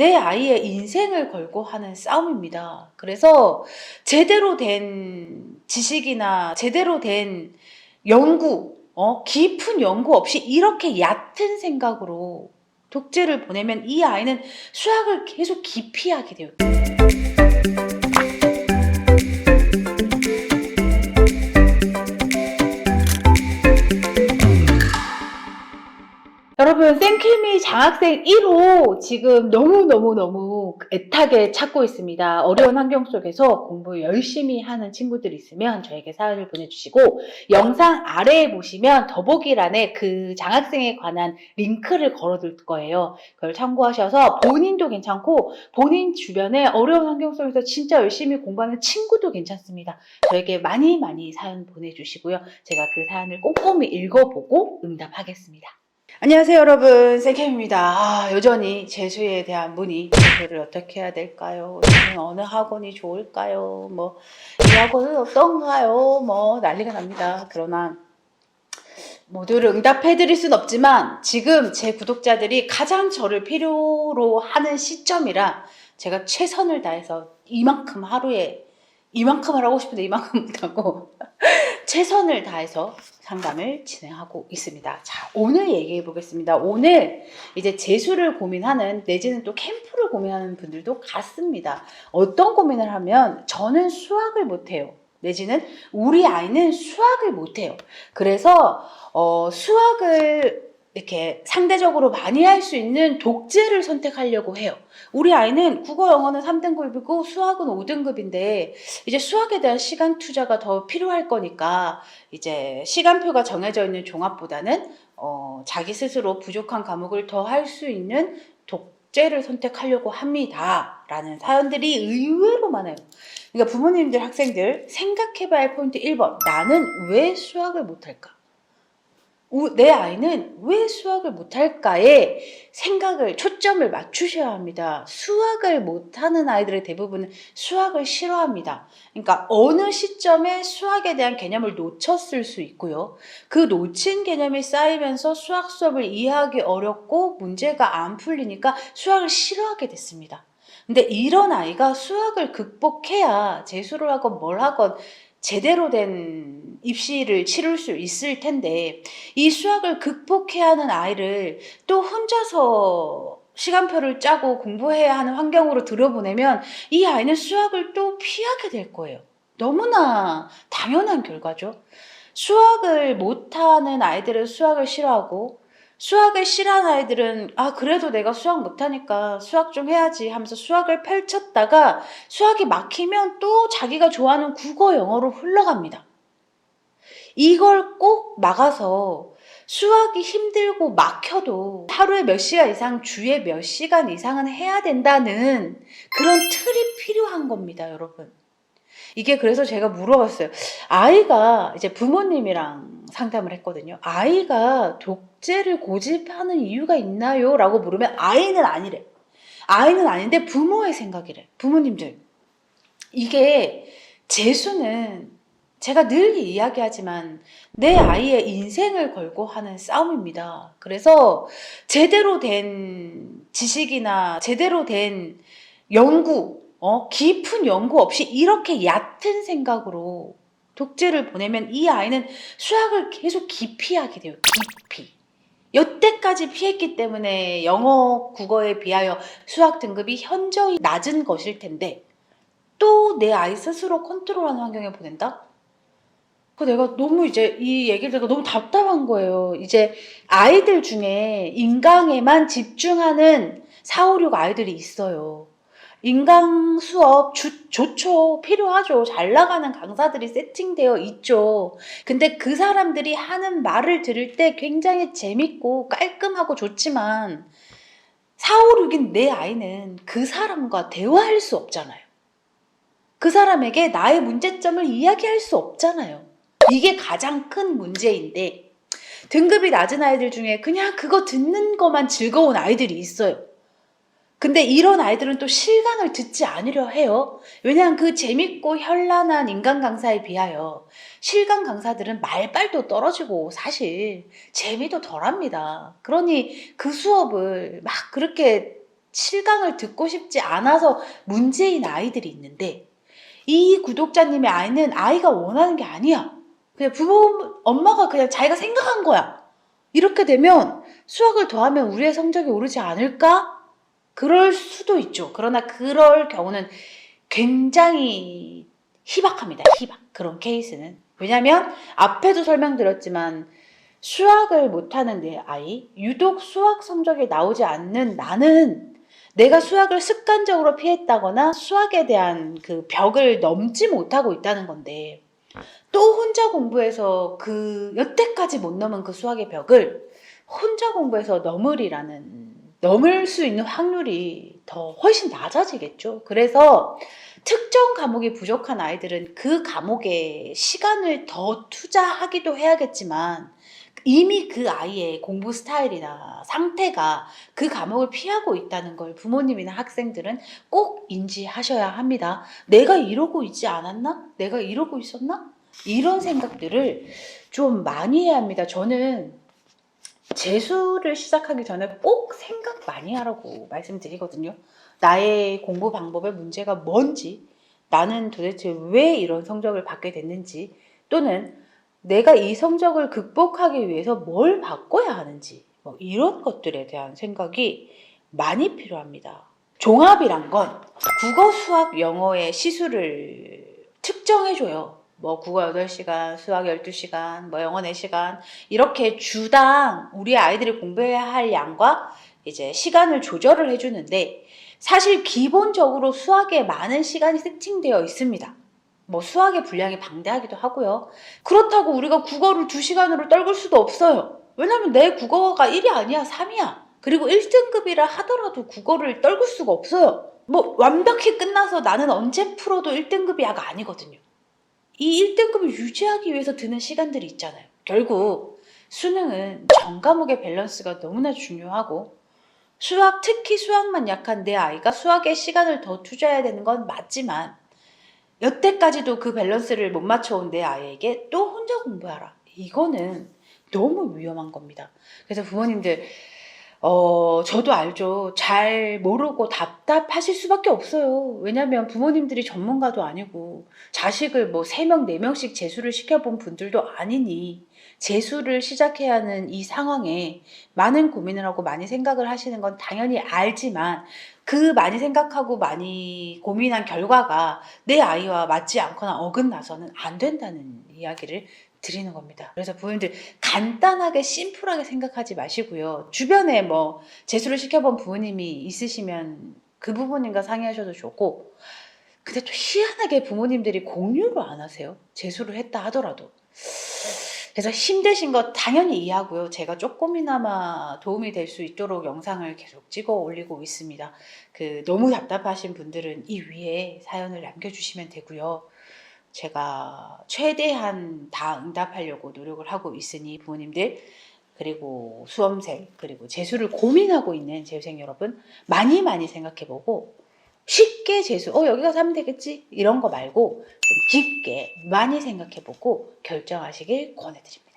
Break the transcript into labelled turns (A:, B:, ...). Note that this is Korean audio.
A: 내 아이의 인생을 걸고 하는 싸움입니다. 그래서 제대로 된 지식이나 제대로 된 연구, 깊은 연구 없이 이렇게 얕은 생각으로 독재를 보내면 이 아이는 수학을 계속 기피하게 돼요. 여러분, 생케미 장학생 1호 지금 너무너무 애타게 찾고 있습니다. 어려운 환경 속에서 공부 열심히 하는 친구들이 있으면 저에게 사연을 보내주시고, 영상 아래에 보시면 더보기란에 그 장학생에 관한 링크를 걸어둘 거예요. 그걸 참고하셔서 본인도 괜찮고 본인 주변에 어려운 환경 속에서 진짜 열심히 공부하는 친구도 괜찮습니다. 저에게 많이 사연 보내주시고요. 제가 그 사연을 꼼꼼히 읽어보고 응답하겠습니다. 안녕하세요, 여러분. 생캠입니다. 여전히 재수에 대한 문의, 재수를 어떻게 해야 될까요? 저는 어느 학원이 좋을까요? 이 학원은 어떤가요? 난리가 납니다. 그러나 모두를 응답해드릴 순 없지만 지금 제 구독자들이 가장 저를 필요로 하는 시점이라 제가 최선을 다해서 하루에 이만큼을 하고 싶은데 이만큼 못하고 최선을 다해서 상담을 진행하고 있습니다. 자, 오늘 얘기해 보겠습니다. 오늘 이제 재수를 고민하는 내지는 또 캠프를 고민하는 분들도 같습니다. 어떤 고민을 하면 저는 수학을 못해요. 내지는 우리 아이는 수학을 못해요. 그래서 수학을 이렇게 상대적으로 많이 할 수 있는 독재를 선택하려고 해요. 우리 아이는 국어 영어는 3등급이고 수학은 5등급인데 이제 수학에 대한 시간 투자가 더 필요할 거니까 이제 시간표가 정해져 있는 종합보다는 자기 스스로 부족한 과목을 더 할 수 있는 독재를 선택하려고 합니다. 라는 사연들이 의외로 많아요. 그러니까 부모님들, 학생들 생각해봐야 할 포인트 1번. 나는 왜 수학을 못할까? 내 아이는 왜 수학을 못할까에 초점을 맞추셔야 합니다. 수학을 못하는 아이들의 대부분은 수학을 싫어합니다. 그러니까 어느 시점에 수학에 대한 개념을 놓쳤을 수 있고요. 그 놓친 개념이 쌓이면서 수학 수업을 이해하기 어렵고 문제가 안 풀리니까 수학을 싫어하게 됐습니다. 근데 이런 아이가 수학을 극복해야 재수를 하건 뭘 하건 제대로 된 입시를 치를 수 있을 텐데 이 수학을 극복해야 하는 아이를 또 혼자서 시간표를 짜고 공부해야 하는 환경으로 들여보내면 이 아이는 수학을 또 피하게 될 거예요. 너무나 당연한 결과죠. 수학을 못하는 아이들은 수학을 싫어하고 수학을 싫어하는 아이들은 그래도 내가 수학 못하니까 수학 좀 해야지 하면서 수학을 펼쳤다가 수학이 막히면 또 자기가 좋아하는 국어 영어로 흘러갑니다. 이걸 꼭 막아서 수학이 힘들고 막혀도 하루에 몇 시간 이상, 주에 몇 시간 이상은 해야 된다는 그런 틀이 필요한 겁니다, 여러분. 이게 그래서 제가 물어봤어요. 아이가 이제 부모님이랑 상담을 했거든요. 아이가 독재를 고집하는 이유가 있나요? 라고 물으면 아이는 아니래. 아이는 아닌데 부모의 생각이래. 부모님들. 이게 재수는 제가 늘 이야기하지만 내 아이의 인생을 걸고 하는 싸움입니다. 그래서 제대로 된 지식이나 제대로 된 연구, 깊은 연구 없이 이렇게 얕은 생각으로 독재를 보내면 이 아이는 수학을 계속 기피하게 돼요. 기피. 여태까지 피했기 때문에 영어, 국어에 비하여 수학 등급이 현저히 낮은 것일 텐데 또 내 아이 스스로 컨트롤하는 환경에 보낸다? 내가 너무 이제 이 얘기를 듣고 너무 답답한 거예요. 이제 아이들 중에 인강에만 집중하는 4, 5, 6 아이들이 있어요. 인강 수업 좋죠. 필요하죠. 잘 나가는 강사들이 세팅되어 있죠. 근데 그 사람들이 하는 말을 들을 때 굉장히 재밌고 깔끔하고 좋지만 4, 5, 6인 내 아이는 그 사람과 대화할 수 없잖아요. 그 사람에게 나의 문제점을 이야기할 수 없잖아요. 이게 가장 큰 문제인데 등급이 낮은 아이들 중에 그냥 그거 듣는 것만 즐거운 아이들이 있어요. 근데 이런 아이들은 또 실강을 듣지 않으려 해요. 왜냐하면 그 재밌고 현란한 인간 강사에 비하여 실강 강사들은 말빨도 떨어지고 사실 재미도 덜합니다. 그러니 그 수업을 막 그렇게 7강을 듣고 싶지 않아서 문제인 아이들이 있는데 이 구독자님의 아이는 아이가 원하는 게 아니야. 그냥 엄마가 그냥 자기가 생각한 거야. 이렇게 되면 수학을 더하면 우리의 성적이 오르지 않을까? 그럴 수도 있죠. 그러나 그럴 경우는 굉장히 희박합니다. 희박. 그런 케이스는. 왜냐면 앞에도 설명드렸지만 수학을 못하는 내 아이, 유독 수학 성적이 나오지 않는 나는 내가 수학을 습관적으로 피했다거나 수학에 대한 그 벽을 넘지 못하고 있다는 건데 또 혼자 공부해서 그 여태까지 못 넘은 그 수학의 벽을 혼자 공부해서 넘을 수 있는 확률이 더 훨씬 낮아지겠죠. 그래서 특정 과목이 부족한 아이들은 그 과목에 시간을 더 투자하기도 해야겠지만 이미 그 아이의 공부 스타일이나 상태가 그 과목을 피하고 있다는 걸 부모님이나 학생들은 꼭 인지하셔야 합니다. 내가 이러고 있지 않았나? 내가 이러고 있었나? 이런 생각들을 좀 많이 해야 합니다. 저는 재수를 시작하기 전에 꼭 생각 많이 하라고 말씀드리거든요. 나의 공부 방법의 문제가 뭔지, 나는 도대체 왜 이런 성적을 받게 됐는지, 또는 내가 이 성적을 극복하기 위해서 뭘 바꿔야 하는지, 뭐 이런 것들에 대한 생각이 많이 필요합니다. 종합이란 건 국어, 수학, 영어의 시수를 측정해줘요. 뭐 국어 8시간, 수학 12시간, 뭐 영어 4시간 이렇게 주당 우리 아이들이 공부해야 할 양과 이제 시간을 조절을 해주는데 사실 기본적으로 수학에 많은 시간이 세팅되어 있습니다. 뭐 수학의 분량이 방대하기도 하고요. 그렇다고 우리가 국어를 2시간으로 떨굴 수도 없어요. 왜냐면 내 국어가 1이 아니야, 3이야. 그리고 1등급이라 하더라도 국어를 떨굴 수가 없어요. 뭐 완벽히 끝나서 나는 언제 풀어도 1등급이야가 아니거든요. 이 1등급을 유지하기 위해서 드는 시간들이 있잖아요. 결국 수능은 전 과목의 밸런스가 너무나 중요하고 수학, 특히 수학만 약한 내 아이가 수학에 시간을 더 투자해야 되는 건 맞지만 여태까지도 그 밸런스를 못 맞춰온 내 아이에게 또 혼자 공부하라. 이거는 너무 위험한 겁니다. 그래서 부모님들 저도 알죠. 잘 모르고 답답하실 수밖에 없어요. 왜냐면 부모님들이 전문가도 아니고 자식을 뭐 3명, 4명씩 재수를 시켜본 분들도 아니니 재수를 시작해야 하는 이 상황에 많은 고민을 하고 많이 생각을 하시는 건 당연히 알지만 그 많이 생각하고 많이 고민한 결과가 내 아이와 맞지 않거나 어긋나서는 안 된다는 이야기를 드리는 겁니다. 그래서 부모님들 간단하게 심플하게 생각하지 마시고요. 주변에 뭐 재수를 시켜본 부모님이 있으시면 그 부모님과 상의하셔도 좋고 근데 또 희한하게 부모님들이 공유를 안 하세요. 재수를 했다 하더라도. 그래서 힘드신 거 당연히 이해하고요. 제가 조금이나마 도움이 될 수 있도록 영상을 계속 찍어 올리고 있습니다. 너무 답답하신 분들은 이 위에 사연을 남겨주시면 되고요. 제가 최대한 다 응답하려고 노력을 하고 있으니 부모님들 그리고 수험생 그리고 재수를 고민하고 있는 재수생 여러분 많이 생각해보고 쉽게 재수 여기 가서 하면 되겠지 이런 거 말고 좀 깊게 많이 생각해보고 결정하시길 권해드립니다.